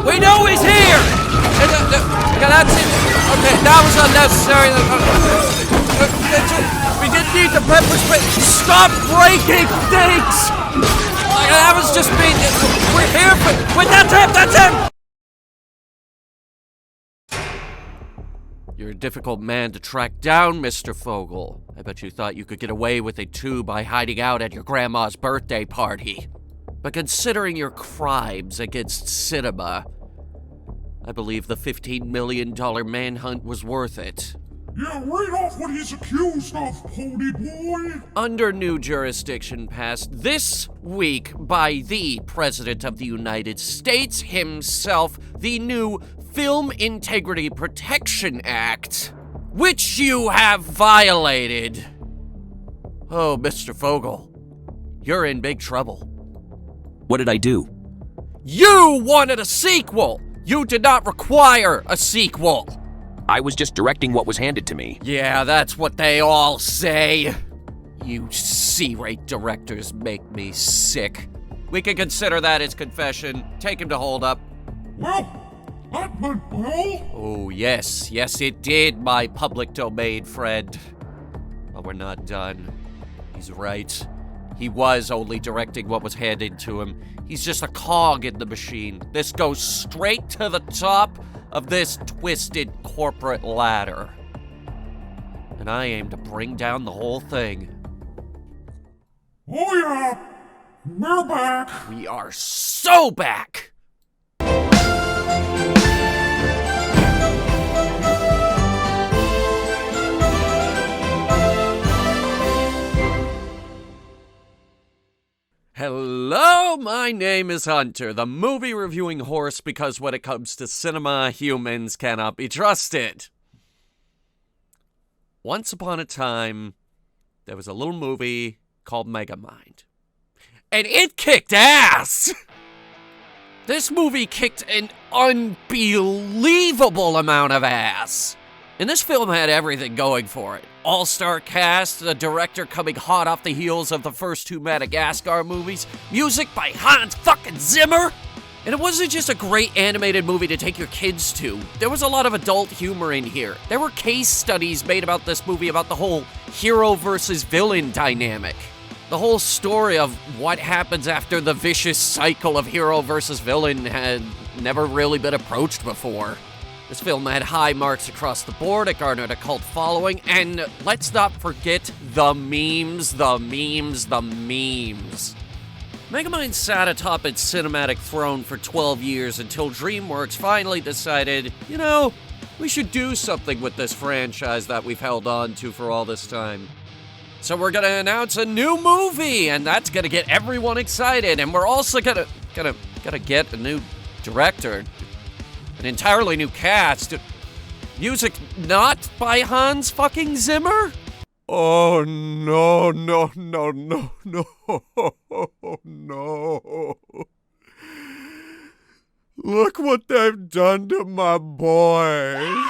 We know he's here! That's it. Okay, that was unnecessary. We didn't need the pepper spray. Stop breaking things! That was just me. We're here for... Wait, that's him! You're a difficult man to track down, Mr. Fogel. I bet you thought you could get away with it too by hiding out at your grandma's birthday party. But considering your crimes against cinema, I believe the $15 million manhunt was worth it. Yeah, read off what he's accused of, pony boy! Under new jurisdiction passed this week by the President of the United States himself, the new Film Integrity Protection Act, which you have violated. Oh, Mr. Fogel, you're in big trouble. What did I do? You wanted a sequel! You did not require a sequel! I was just directing what was handed to me. Yeah, that's what they all say. You C-rate directors make me sick. We can consider that his confession. Take him to hold up. Well, that went well. Oh, yes, it did, my public domain friend. But we're not done. He's right. He was only directing what was handed to him. He's just a cog in the machine. This goes straight to the top of this twisted corporate ladder. And I aim to bring down the whole thing. Oh yeah, we're back. We are so back! Hello, my name is Hunter, the movie reviewing horse, because when it comes to cinema, humans cannot be trusted. Once upon a time, there was a little movie called Megamind. And it kicked ass! This movie kicked an unbelievable amount of ass. And this film had everything going for it. All-star cast, the director coming hot off the heels of the first two Madagascar movies, music by Hans fucking Zimmer. And it wasn't just a great animated movie to take your kids to. There was a lot of adult humor in here. There were case studies made about this movie about the whole hero versus villain dynamic. The whole story of what happens after the vicious cycle of hero versus villain had never really been approached before. This film had high marks across the board, it garnered a cult following, and let's not forget the memes. Megamind sat atop its cinematic throne for 12 years until DreamWorks finally decided, you know, we should do something with this franchise that we've held on to for all this time. So we're gonna announce a new movie, and that's gonna get everyone excited, and we're also gonna get a new director. An entirely new cast. Music not by Hans fucking Zimmer? Oh, no. Look what they've done to my boy.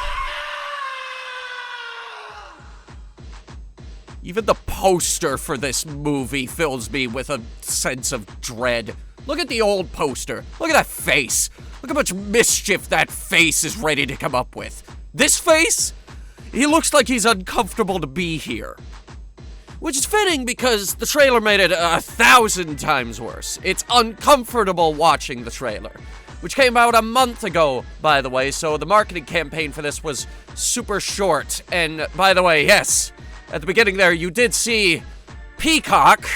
Even the poster for this movie fills me with a sense of dread. Look at the old poster. Look at that face. Look how much mischief that face is ready to come up with. This face? He looks like he's uncomfortable to be here. Which is fitting because the trailer made it 1,000 times worse. It's uncomfortable watching the trailer. Which came out a month ago, by the way, so the marketing campaign for this was super short. And by the way, yes, at the beginning there, you did see Peacock.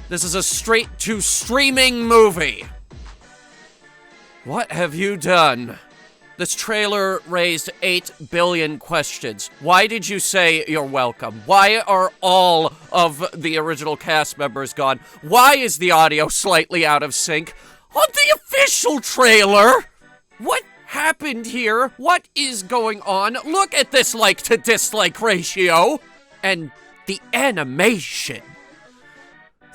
This is a straight-to-streaming movie. What have you done? This trailer raised 8 billion questions. Why did you say you're welcome? Why are all of the original cast members gone? Why is the audio slightly out of sync? On the official trailer? What happened here? What is going on? Look at this like-to-dislike ratio. And the animation.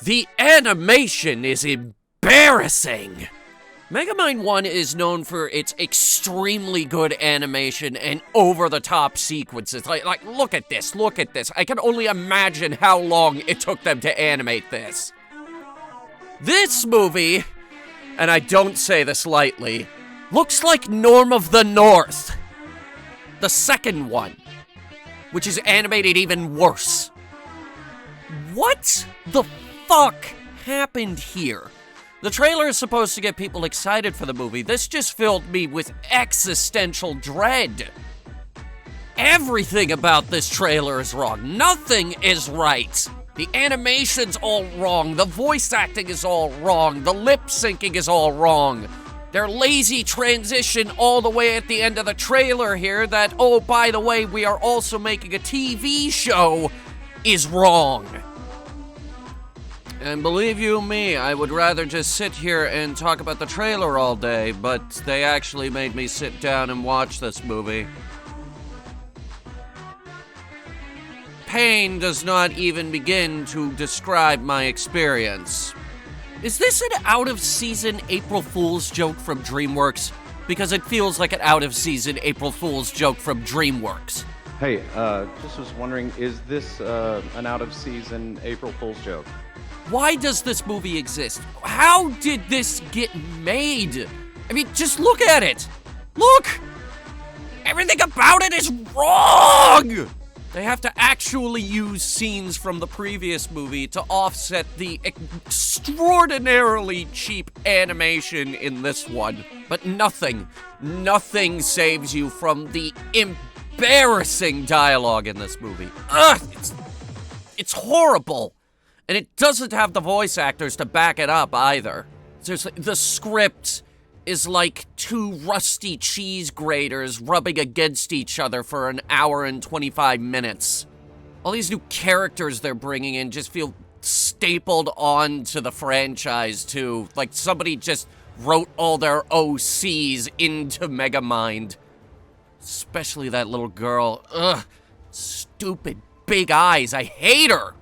The animation is embarrassing. Megamind 1 is known for its extremely good animation and over-the-top sequences. Like, look at this. I can only imagine how long it took them to animate this. This movie, and I don't say this lightly, looks like Norm of the North. The second one, which is animated even worse. What the fuck happened here? The trailer is supposed to get people excited for the movie. This just filled me with existential dread. Everything about this trailer is wrong. Nothing is right. The animation's all wrong. The voice acting is all wrong. The lip syncing is all wrong. Their lazy transition all the way at the end of the trailer here that, oh, by the way, we are also making a TV show is wrong. And believe you me, I would rather just sit here and talk about the trailer all day, but they actually made me sit down and watch this movie. Pain does not even begin to describe my experience. Is this an out-of-season April Fool's joke from DreamWorks? Because it feels like an out-of-season April Fool's joke from DreamWorks. Hey, just was wondering, is this an out-of-season April Fool's joke? Why does this movie exist? How did this get made? I mean, just look at it. Look! Everything about it is wrong! They have to actually use scenes from the previous movie to offset the extraordinarily cheap animation in this one. But nothing saves you from the embarrassing dialogue in this movie. Ugh, it's horrible. And it doesn't have the voice actors to back it up either. Seriously, the script is like two rusty cheese graters rubbing against each other for an hour and 25 minutes. All these new characters they're bringing in just feel stapled onto the franchise too. Like somebody just wrote all their OCs into Megamind. Especially that little girl. Ugh, stupid big eyes. I hate her.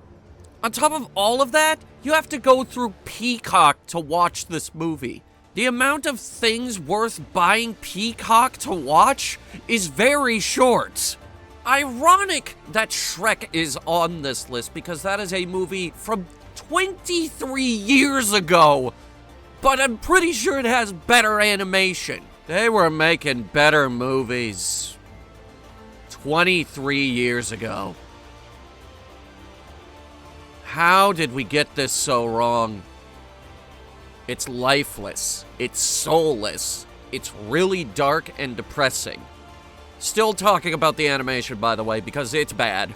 On top of all of that, you have to go through Peacock to watch this movie. The amount of things worth buying Peacock to watch is very short. Ironic that Shrek is on this list because that is a movie from 23 years ago, but I'm pretty sure it has better animation. They were making better movies 23 years ago. How did we get this so wrong? It's lifeless. It's soulless. It's really dark and depressing. Still talking about the animation, by the way, because it's bad.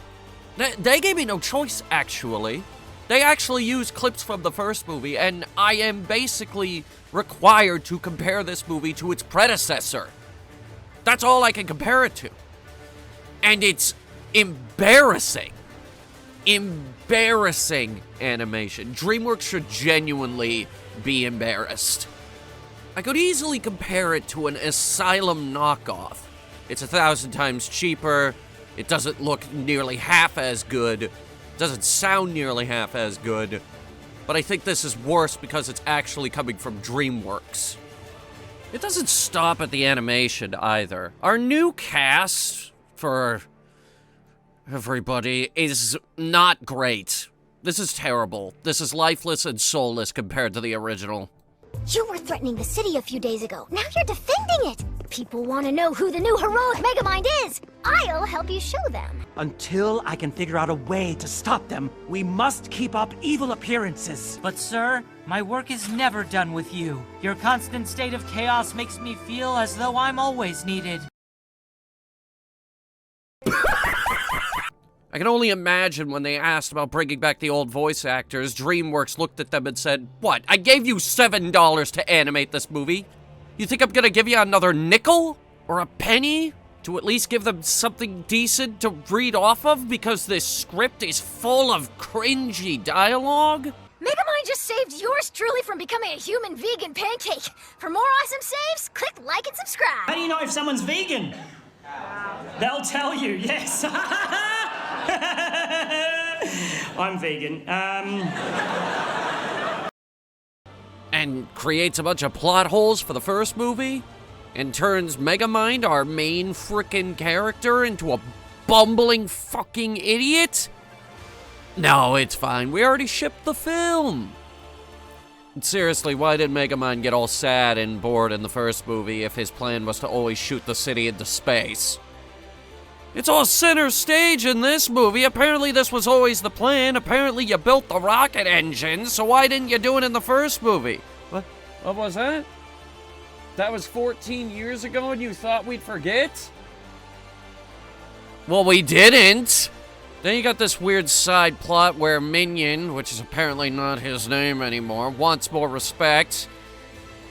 They gave me no choice, actually. They actually used clips from the first movie, and I am basically required to compare this movie to its predecessor. That's all I can compare it to. And it's embarrassing. Embarrassing animation. DreamWorks should genuinely be embarrassed. I could easily compare it to an Asylum knockoff. It's 1,000 times cheaper. It doesn't look nearly half as good. It doesn't sound nearly half as good. But I think this is worse because it's actually coming from DreamWorks. It doesn't stop at the animation either. Our new cast for everybody is not great. This is terrible. This is lifeless and soulless compared to the original. You were threatening the city a few days ago. Now you're defending it. People want to know who the new heroic Megamind is. I'll help you show them. Until I can figure out a way to stop them, we must keep up evil appearances. But sir, my work is never done with you. Your constant state of chaos makes me feel as though I'm always needed. I can only imagine when they asked about bringing back the old voice actors, DreamWorks looked at them and said, "What? I gave you $7 to animate this movie. You think I'm gonna give you another nickel? Or a penny? To at least give them something decent to read off of because this script is full of cringy dialogue?" Megamind just saved yours truly from becoming a human vegan pancake. For more awesome saves, click like and subscribe. How do you know if someone's vegan? They'll tell you, yes. I'm vegan. And creates a bunch of plot holes for the first movie? And turns Megamind, our main frickin' character, into a bumbling fucking idiot? No, it's fine. We already shipped the film. Seriously, why did Megamind get all sad and bored in the first movie if his plan was to always shoot the city into space? It's all center stage in this movie. Apparently this was always the plan. Apparently you built the rocket engine, so why didn't you do it in the first movie? What was that? That was 14 years ago and you thought we'd forget? Well, we didn't. Then you got this weird side plot where Minion, which is apparently not his name anymore, wants more respect.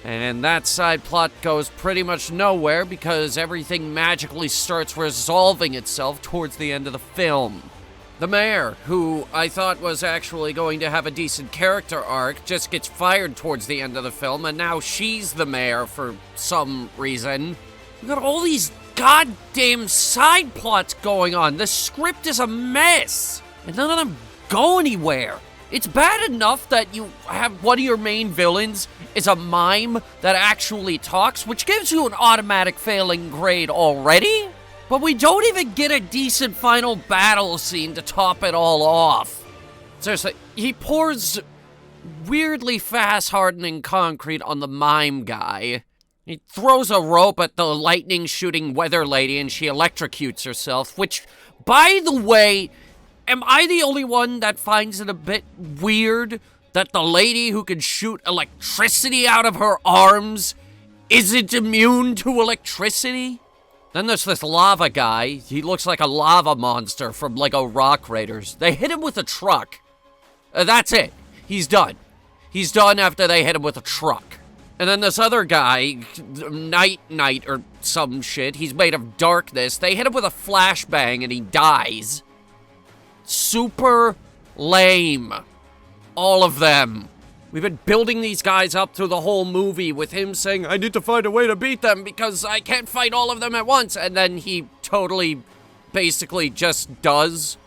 And that side plot goes pretty much nowhere because everything magically starts resolving itself towards the end of the film. The mayor, who I thought was actually going to have a decent character arc, just gets fired towards the end of the film, and now she's the mayor for some reason. We got all these goddamn side plots going on. The script is a mess, and none of them go anywhere. It's bad enough that you have one of your main villains is a mime that actually talks, which gives you an automatic failing grade already. But we don't even get a decent final battle scene to top it all off. Seriously, he pours weirdly fast-hardening concrete on the mime guy. He throws a rope at the lightning-shooting weather lady and she electrocutes herself, which, by the way, am I the only one that finds it a bit weird that the lady who can shoot electricity out of her arms isn't immune to electricity? Then there's this lava guy. He looks like a lava monster from Lego Rock Raiders. They hit him with a truck. That's it. He's done. He's done after they hit him with a truck. And then this other guy, Night or some shit, he's made of darkness. They hit him with a flashbang and he dies. Super lame. All of them. We've been building these guys up through the whole movie with him saying, I need to find a way to beat them because I can't fight all of them at once. And then he totally, basically just does.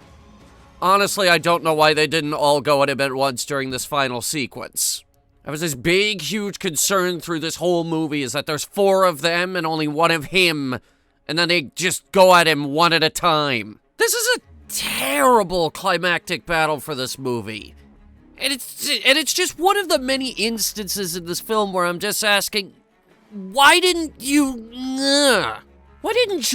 Honestly, I don't know why they didn't all go at him at once during this final sequence. That was this big, huge concern through this whole movie is that there's 4 of them and only 1 of him. And then they just go at him one at a time. This is a terrible climactic battle for this movie. And it's just one of the many instances in this film where I'm just asking, why didn't you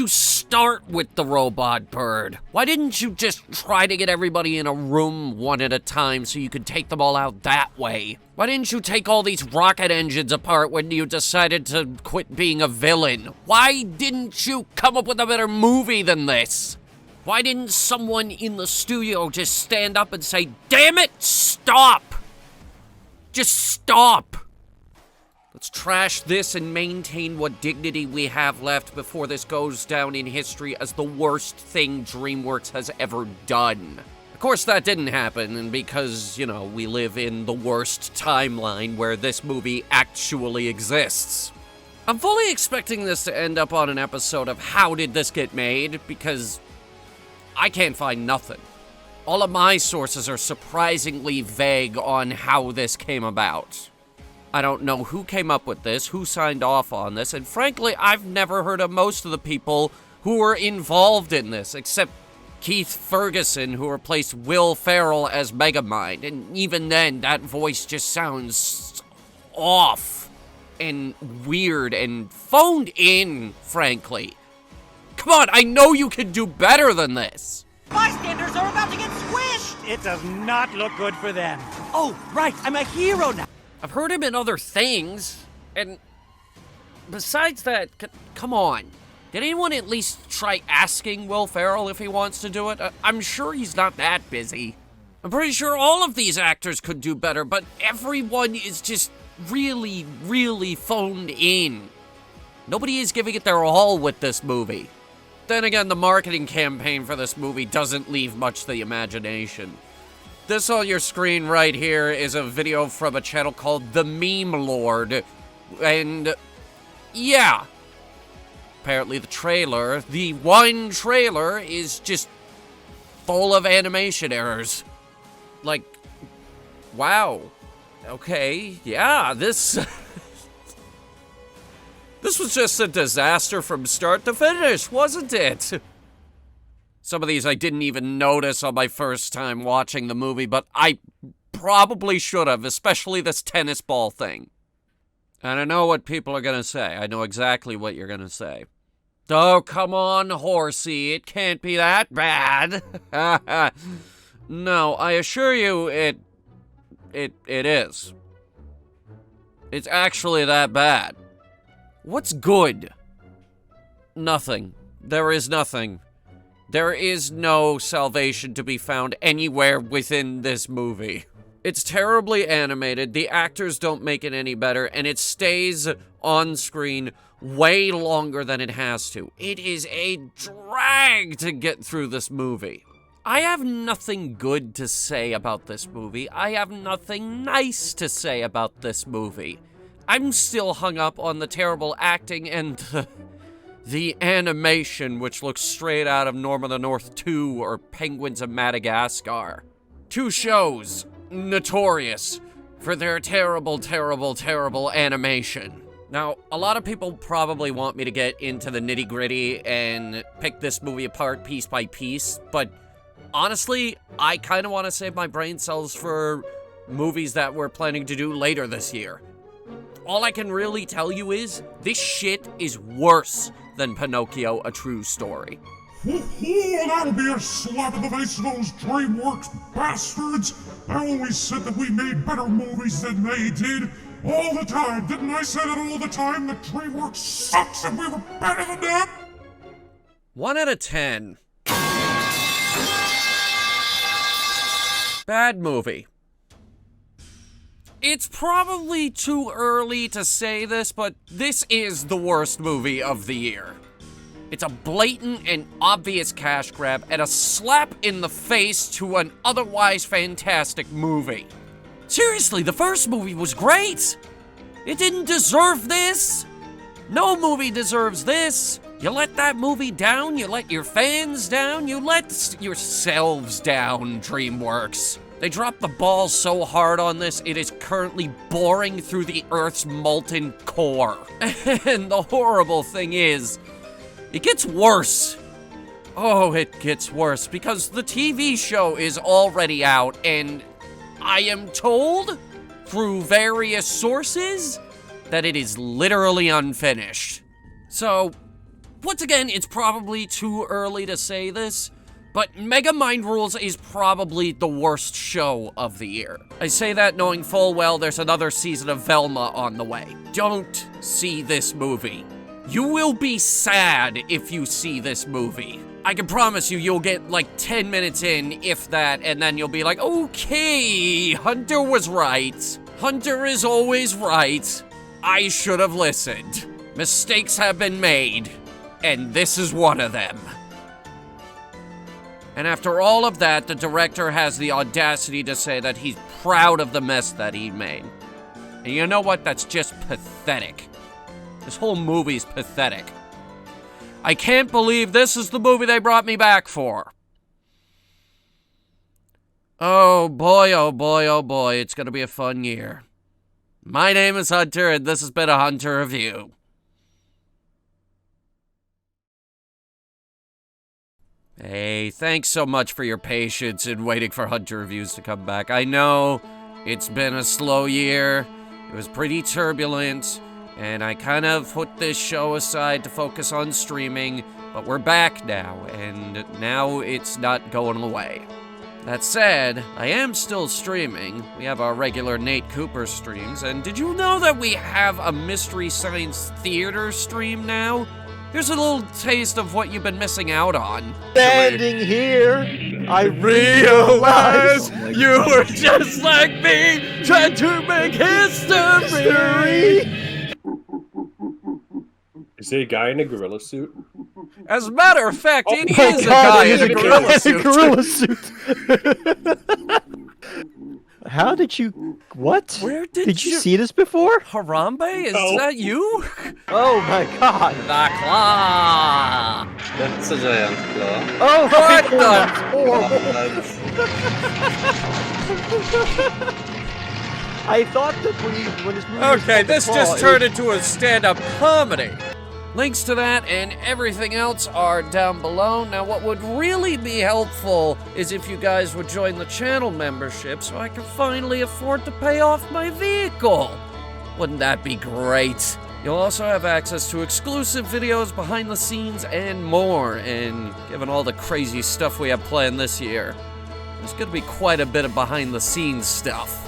start with the robot bird? Why didn't you just try to get everybody in a room one at a time so you could take them all out that way? Why didn't you take all these rocket engines apart when you decided to quit being a villain? Why didn't you come up with a better movie than this? Why didn't someone in the studio just stand up and say, damn it, stop! Just stop! Let's trash this and maintain what dignity we have left before this goes down in history as the worst thing DreamWorks has ever done. Of course, that didn't happen, and because, you know, we live in the worst timeline where this movie actually exists. I'm fully expecting this to end up on an episode of How Did This Get Made, because I can't find nothing. All of my sources are surprisingly vague on how this came about. I don't know who came up with this, who signed off on this, and frankly, I've never heard of most of the people who were involved in this, except Keith Ferguson, who replaced Will Ferrell as Megamind, and even then, that voice just sounds off and weird and phoned in, frankly. Come on, I know you can do better than this. Bystanders are about to get squished! It does not look good for them. Oh, right, I'm a hero now. I've heard him in other things, and besides that, come on. Did anyone at least try asking Will Ferrell if he wants to do it? I'm sure he's not that busy. I'm pretty sure all of these actors could do better, but everyone is just really, really phoned in. Nobody is giving it their all with this movie. Then again, the marketing campaign for this movie doesn't leave much to the imagination. This on your screen right here is a video from a channel called The Meme Lord. And yeah, apparently the one trailer is just full of animation errors. Like, wow. Okay, yeah, this was just a disaster from start to finish, wasn't it? Some of these I didn't even notice on my first time watching the movie, but I probably should have, especially this tennis ball thing. And I know what people are gonna say. I know exactly what you're gonna say. Oh, come on, horsey. It can't be that bad. No, I assure you it is. It's actually that bad. What's good? Nothing. There is nothing. There is no salvation to be found anywhere within this movie. It's terribly animated, the actors don't make it any better, and it stays on screen way longer than it has to. It is a drag to get through this movie. I have nothing good to say about this movie. I have nothing nice to say about this movie. I'm still hung up on the terrible acting and the animation, which looks straight out of Norm of the North 2 or Penguins of Madagascar. Two shows notorious for their terrible, terrible, terrible animation. Now, a lot of people probably want me to get into the nitty-gritty and pick this movie apart piece by piece, but honestly, I kind of want to save my brain cells for movies that we're planning to do later this year. All I can really tell you is, this shit is worse than Pinocchio, A True Story. That'll be a slap in the face of those DreamWorks bastards! I always said that we made better movies than they did. All the time, didn't I say that all the time? That DreamWorks sucks and we were better than them? 1 out of 10. Bad movie. It's probably too early to say this, but this is the worst movie of the year. It's a blatant and obvious cash grab and a slap in the face to an otherwise fantastic movie. Seriously, the first movie was great! It didn't deserve this! No movie deserves this! You let that movie down, you let your fans down, you let yourselves down, DreamWorks. They dropped the ball so hard on this, it is currently boring through the Earth's molten core. And the horrible thing is, it gets worse. Oh, it gets worse, because the TV show is already out, and I am told, through various sources, that it is literally unfinished. So, once again, it's probably too early to say this, but Megamind Rules is probably the worst show of the year. I say that knowing full well there's another season of Velma on the way. Don't see this movie. You will be sad if you see this movie. I can promise you, you'll get like 10 minutes in, if that, and then you'll be like, okay, Hunter was right. Hunter is always right. I should have listened. Mistakes have been made, and this is one of them. And after all of that, the director has the audacity to say that he's proud of the mess that he made. And you know what? That's just pathetic. This whole movie's pathetic. I can't believe this is the movie they brought me back for. Oh boy, oh boy, oh boy, it's gonna be a fun year. My name is Hunter, and this has been a Hunter Review. Hey, thanks so much for your patience in waiting for Hunter Reviews to come back. I know it's been a slow year. It was pretty turbulent, and I kind of put this show aside to focus on streaming, but we're back now, and now it's not going away. That said, I am still streaming. We have our regular Nate Cooper streams, and did you know that we have a Mystery Science Theater stream now? Here's a little taste of what you've been missing out on. Standing here, I realize you were just like me, trying to make history. Is he a guy in a gorilla suit? As a matter of fact, it is a guy in a gorilla suit. How did you... What? Where did you see this before? Harambe? Is that you? Oh my god. The claw. That's a giant claw. Oh my god. I thought that when this movie Okay, this just turned into a stand-up comedy. Links to that and everything else are down below. Now, what would really be helpful is if you guys would join the channel membership so I can finally afford to pay off my vehicle. Wouldn't that be great? You'll also have access to exclusive videos, behind the scenes, and more. And given all the crazy stuff we have planned this year, there's gonna be quite a bit of behind the scenes stuff.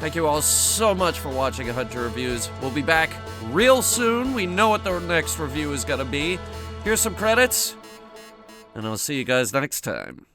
Thank you all so much for watching Headhunter Reviews. We'll be back real soon. We know what the next review is gonna be. Here's some credits, and I'll see you guys next time.